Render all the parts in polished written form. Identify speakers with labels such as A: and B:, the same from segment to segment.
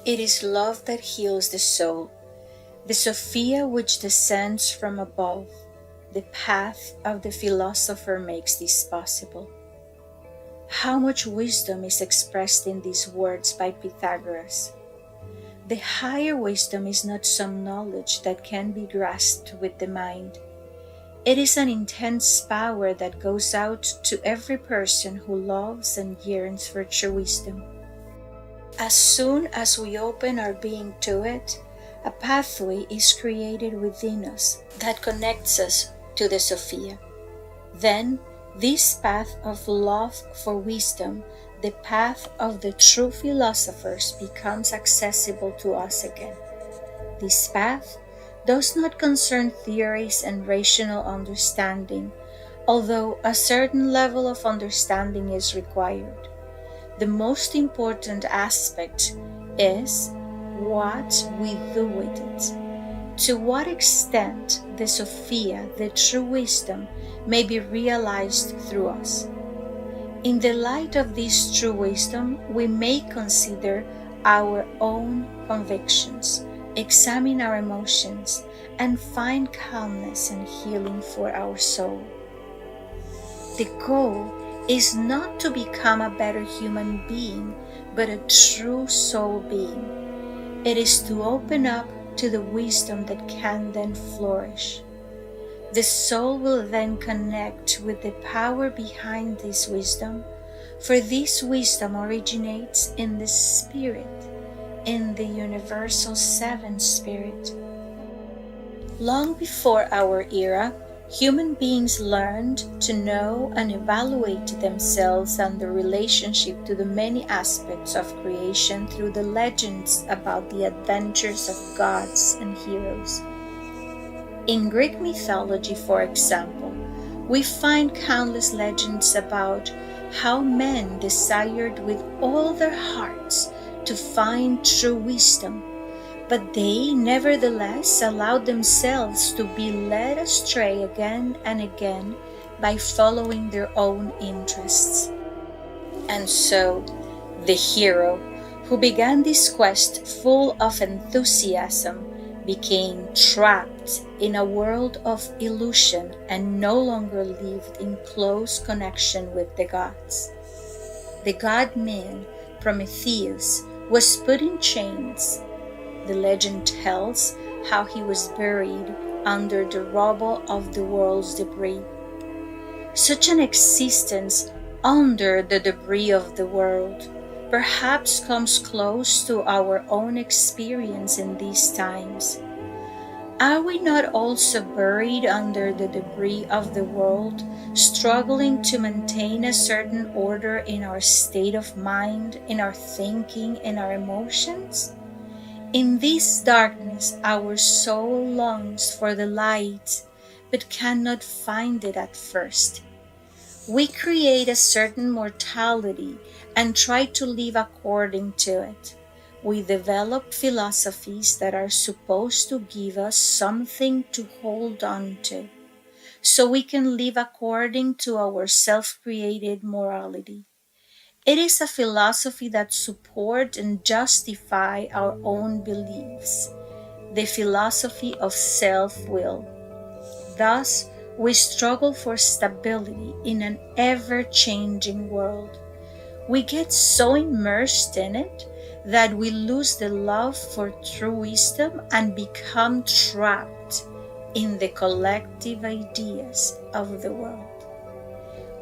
A: It is love that heals the soul, the Sophia which descends from above. The path of the philosopher makes this possible. How much wisdom is expressed in these words by Pythagoras! The higher wisdom is not some knowledge that can be grasped with the mind. It is an intense power that goes out to every person who loves and yearns for true wisdom. As soon as we open our being to it, a pathway is created within us that connects us to the Sophia. Then, this path of love for wisdom, the path of the true philosophers, becomes accessible to us again. This path does not concern theories and rational understanding, although a certain level of understanding is required. The most important aspect is what we do with it. To what extent the Sophia, the true wisdom, may be realized through us. In the light of this true wisdom, we may consider our own convictions, examine our emotions, and find calmness and healing for our soul. The goal is not to become a better human being, but a true soul being. It is to open up to the wisdom that can then flourish. The soul will then connect with the power behind this wisdom, for this wisdom originates in the Spirit, in the universal seventh Spirit. Long before our era, human beings learned to know and evaluate themselves and their relationship to the many aspects of creation through the legends about the adventures of gods and heroes. In Greek mythology, for example, we find countless legends about how men desired with all their hearts to find true wisdom, but they nevertheless allowed themselves to be led astray again and again by following their own interests. And so, the hero, who began this quest full of enthusiasm, became trapped in a world of illusion and no longer lived in close connection with the gods. The god-man, Prometheus, was put in chains. The legend tells how he was buried under the rubble of the world's debris. Such an existence under the debris of the world perhaps comes close to our own experience in these times. Are we not also buried under the debris of the world, struggling to maintain a certain order in our state of mind, in our thinking, in our emotions? In this darkness, our soul longs for the light, but cannot find it at first. We create a certain mortality and try to live according to it. We develop philosophies that are supposed to give us something to hold on to, so we can live according to our self-created morality. It is a philosophy that supports and justifies our own beliefs, the philosophy of self-will. Thus, we struggle for stability in an ever-changing world. We get so immersed in it that we lose the love for true wisdom and become trapped in the collective ideas of the world.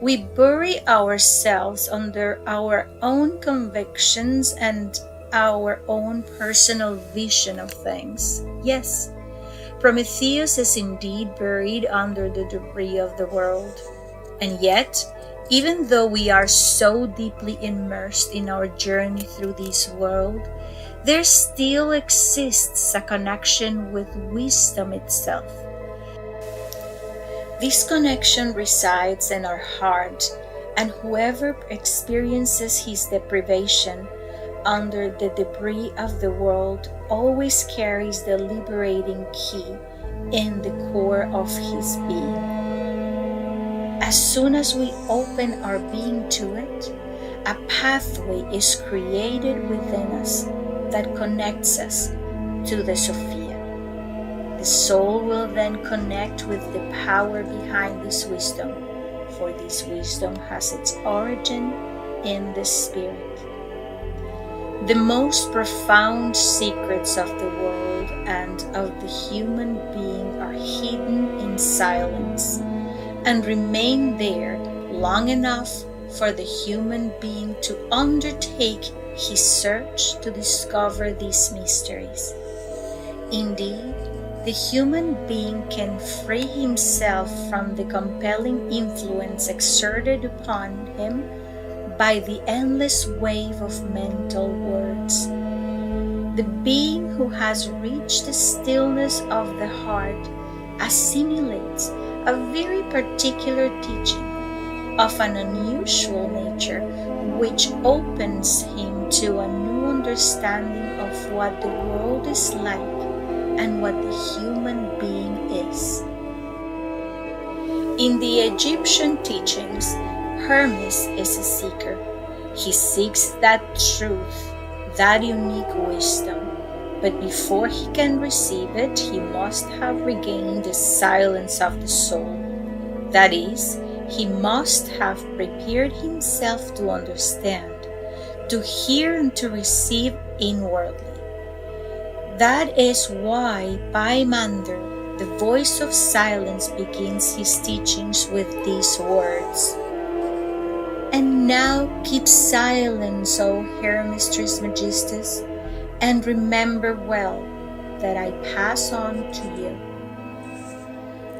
A: We bury ourselves under our own convictions and our own personal vision of things. Yes, Prometheus is indeed buried under the debris of the world. And yet, even though we are so deeply immersed in our journey through this world, there still exists a connection with wisdom itself. This connection resides in our heart, and whoever experiences his deprivation under the debris of the world always carries the liberating key in the core of his being. As soon as we open our being to it, a pathway is created within us that connects us to the Sophia. The soul will then connect with the power behind this wisdom, for this wisdom has its origin in the spirit. The most profound secrets of the world and of the human being are hidden in silence and remain there long enough for the human being to undertake his search to discover these mysteries. Indeed, the human being can free himself from the compelling influence exerted upon him by the endless wave of mental words. The being who has reached the stillness of the heart assimilates a very particular teaching of an unusual nature, which opens him to a new understanding of what the world is like and what the human being is. In the Egyptian teachings, Hermes is a seeker. He seeks that truth, that unique wisdom, but before he can receive it, he must have regained the silence of the soul. That is, he must have prepared himself to understand, to hear and to receive inwardly. That is why Pymander, the voice of silence, begins his teachings with these words. And now keep silence, O Hermes Trismegistus, and remember well that I pass on to you.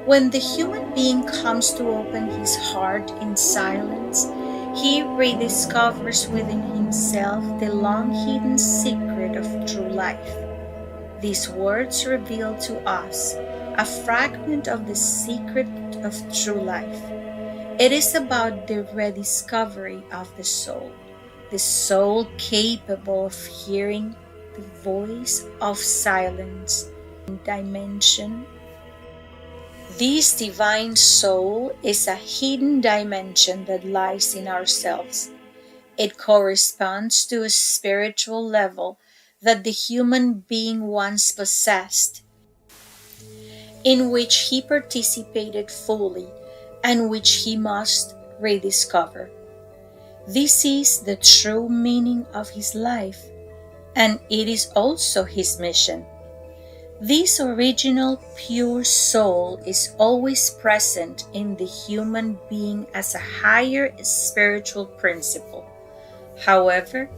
A: When the human being comes to open his heart in silence, he rediscovers within himself the long-hidden secret of true life. These words reveal to us a fragment of the secret of true life. It is about the rediscovery of the soul capable of hearing the voice of silence in dimension. This divine soul is a hidden dimension that lies in ourselves. It corresponds to a spiritual level that the human being once possessed, in which he participated fully and which he must rediscover. This is the true meaning of his life, and it is also his mission. This original pure soul is always present in the human being as a higher spiritual principle. However,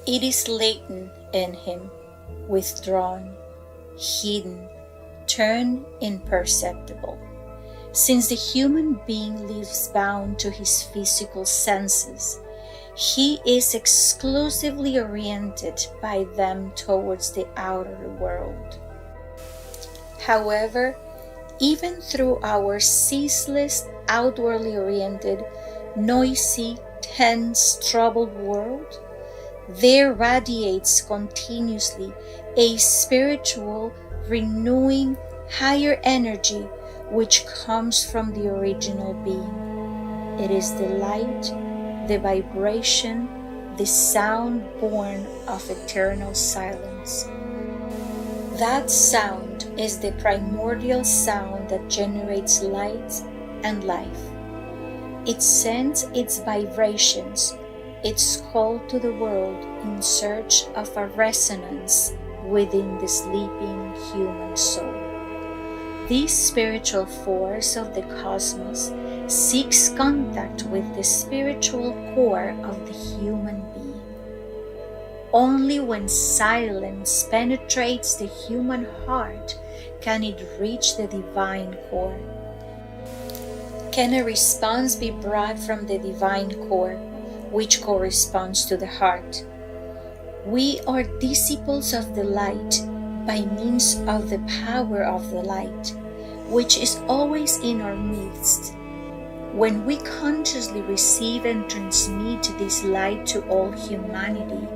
A: it is latent in him, withdrawn, hidden, turned imperceptible. Since the human being lives bound to his physical senses, he is exclusively oriented by them towards the outer world. However, even through our ceaseless, outwardly oriented, noisy, tense, troubled world, there radiates continuously a spiritual, renewing, higher energy which comes from the original being. It is the light, the vibration, the sound born of eternal silence. That sound is the primordial sound that generates light and life. It sends its vibrations, its call to the world in search of a resonance within the sleeping human soul. This spiritual force of the cosmos seeks contact with the spiritual core of the human being. Only when silence penetrates the human heart can it reach the divine core. Can a response be brought from the divine core, which corresponds to the heart? We are disciples of the light by means of the power of the light, which is always in our midst. When we consciously receive and transmit this light to all humanity,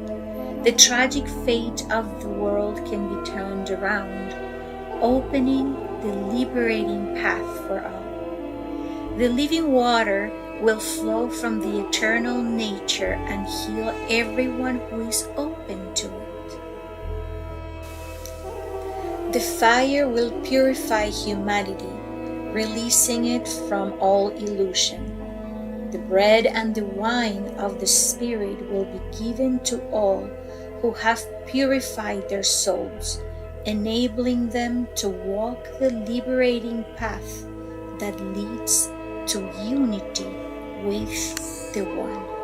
A: the tragic fate of the world can be turned around, opening the liberating path for all. The living water will flow from the eternal nature and heal everyone who is open open to it. The fire will purify humanity, releasing it from all illusion. The bread and the wine of the Spirit will be given to all who have purified their souls, enabling them to walk the liberating path that leads to unity with the One.